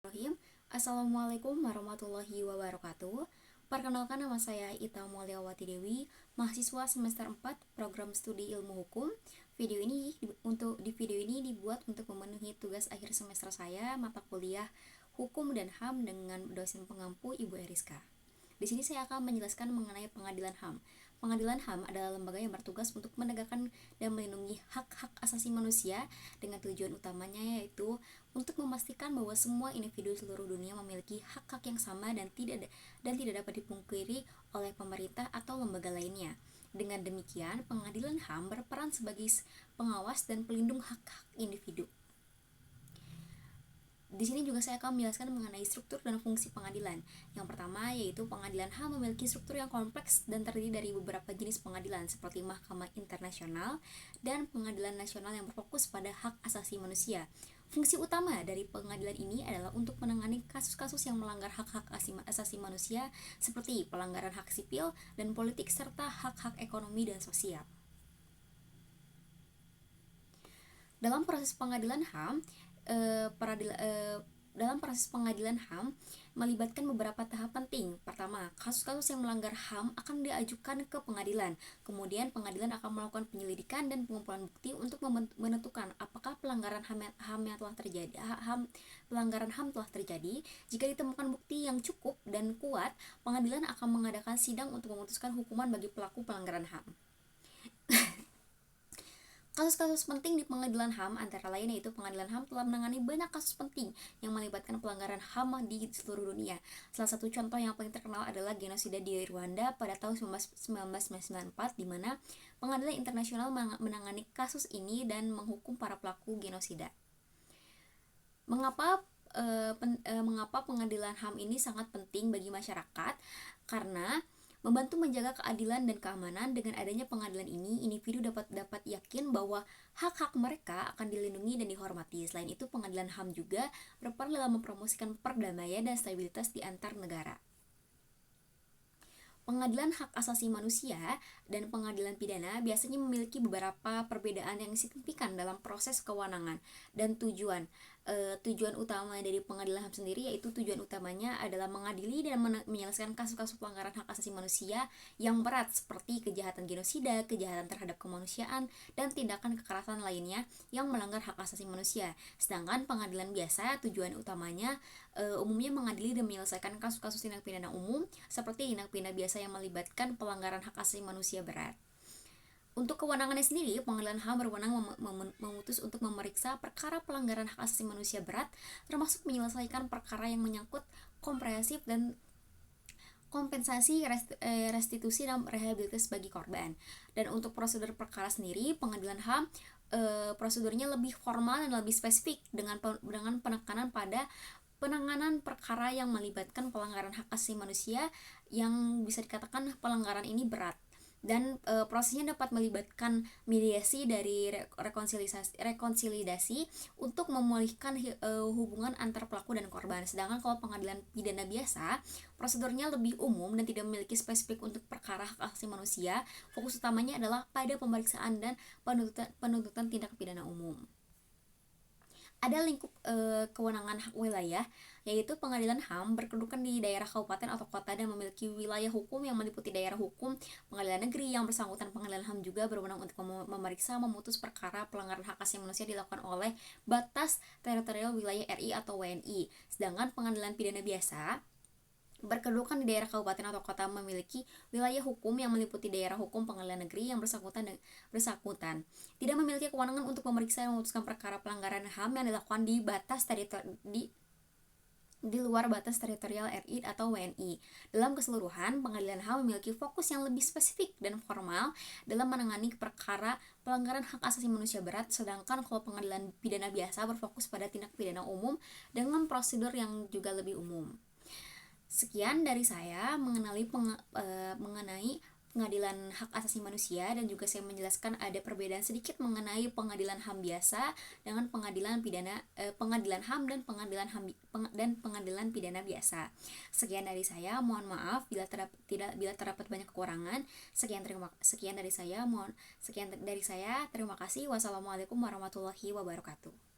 Bismillahirrahmanirrahim. Assalamualaikum warahmatullahi wabarakatuh. Perkenalkan, nama saya Ita Mulyawati Dewi, mahasiswa semester 4 program studi ilmu hukum. Di video ini dibuat untuk memenuhi tugas akhir semester saya, mata kuliah Hukum dan HAM dengan dosen pengampu Ibu Eriska. Di sini saya akan menjelaskan mengenai pengadilan HAM. Pengadilan HAM adalah lembaga yang bertugas untuk menegakkan dan melindungi hak-hak asasi manusia dengan tujuan utamanya yaitu untuk memastikan bahwa semua individu seluruh dunia memiliki hak-hak yang sama dan tidak dapat dipungkiri oleh pemerintah atau lembaga lainnya. Dengan demikian, pengadilan HAM berperan sebagai pengawas dan pelindung hak-hak individu. Di sini juga saya akan menjelaskan mengenai struktur dan fungsi pengadilan. Yang pertama yaitu pengadilan HAM memiliki struktur yang kompleks dan terdiri dari beberapa jenis pengadilan seperti Mahkamah Internasional dan Pengadilan Nasional yang berfokus pada hak asasi manusia. Fungsi utama dari pengadilan ini adalah untuk menangani kasus-kasus yang melanggar hak-hak asasi manusia seperti pelanggaran hak sipil dan politik serta hak-hak ekonomi dan sosial. Dalam proses pengadilan HAM, dalam proses pengadilan HAM melibatkan beberapa tahap penting. Pertama, kasus-kasus yang melanggar HAM akan diajukan ke pengadilan. Kemudian pengadilan akan melakukan penyelidikan dan pengumpulan bukti untuk menentukan apakah pelanggaran HAM telah terjadi. Jika ditemukan bukti yang cukup dan kuat, pengadilan akan mengadakan sidang untuk memutuskan hukuman bagi pelaku pelanggaran HAM. Kasus-kasus penting di pengadilan HAM antara lain yaitu pengadilan HAM telah menangani banyak kasus penting yang melibatkan pelanggaran HAM di seluruh dunia. Salah satu contoh yang paling terkenal adalah genosida di Rwanda pada tahun 1994, di mana pengadilan internasional menangani kasus ini dan menghukum para pelaku genosida. Mengapa pengadilan HAM ini sangat penting bagi masyarakat? Karena membantu menjaga keadilan dan keamanan. Dengan adanya pengadilan ini, individu dapat yakin bahwa hak-hak mereka akan dilindungi dan dihormati. Selain itu, pengadilan HAM juga berperan dalam mempromosikan perdamaian dan stabilitas di antar negara. Pengadilan hak asasi manusia dan pengadilan pidana biasanya memiliki beberapa perbedaan yang signifikan dalam proses kewenangan dan tujuan utama dari pengadilan HAM sendiri, yaitu tujuan utamanya adalah mengadili dan menyelesaikan kasus-kasus pelanggaran hak asasi manusia yang berat seperti kejahatan genosida, kejahatan terhadap kemanusiaan, dan tindakan kekerasan lainnya yang melanggar hak asasi manusia. Sedangkan pengadilan biasa tujuan utamanya umumnya mengadili dan menyelesaikan kasus-kasus tindak pidana umum seperti tindak pidana biasa yang melibatkan pelanggaran hak asasi manusia berat. Untuk kewenangannya sendiri, pengadilan HAM berwenang memutus untuk memeriksa perkara pelanggaran hak asasi manusia berat, termasuk menyelesaikan perkara yang menyangkut komprehensif dan kompensasi, restitusi, dan rehabilitasi bagi korban. Dan untuk prosedur perkara sendiri, pengadilan HAM prosedurnya lebih formal dan lebih spesifik dengan penekanan pada penanganan perkara yang melibatkan pelanggaran hak asasi manusia yang bisa dikatakan pelanggaran ini berat. Dan prosesnya dapat melibatkan mediasi dari rekonsiliasi untuk memulihkan hubungan antar pelaku dan korban. Sedangkan kalau pengadilan pidana biasa, prosedurnya lebih umum dan tidak memiliki spesifik untuk perkara hak asasi manusia. Fokus utamanya adalah pada pemeriksaan dan penuntutan tindak pidana umum. Ada lingkup kewenangan hak wilayah, yaitu pengadilan HAM berkedudukan di daerah kabupaten atau kota dan memiliki wilayah hukum yang meliputi daerah hukum. Pengadilan negeri yang bersangkutan pengadilan HAM juga berwenang untuk memeriksa memutus perkara pelanggaran hak asasi manusia dilakukan oleh batas teritorial wilayah RI atau WNI. Sedangkan pengadilan pidana biasa berkedudukan di daerah kabupaten atau kota memiliki wilayah hukum yang meliputi daerah hukum pengadilan negeri yang bersangkutan tidak memiliki kewenangan untuk memeriksa dan memutuskan perkara pelanggaran HAM yang dilakukan di luar batas teritorial RI atau WNI. Dalam keseluruhan, pengadilan HAM memiliki fokus yang lebih spesifik dan formal dalam menangani perkara pelanggaran hak asasi manusia berat, sedangkan kalau pengadilan pidana biasa berfokus pada tindak pidana umum dengan prosedur yang juga lebih umum. Sekian dari saya mengenai pengadilan hak asasi manusia, dan juga saya menjelaskan ada perbedaan sedikit mengenai pengadilan HAM biasa dengan pengadilan HAM dan pengadilan pidana biasa. Sekian dari saya, mohon maaf bila terdapat banyak kekurangan. Sekian dari saya, terima kasih. Wassalamualaikum warahmatullahi wabarakatuh.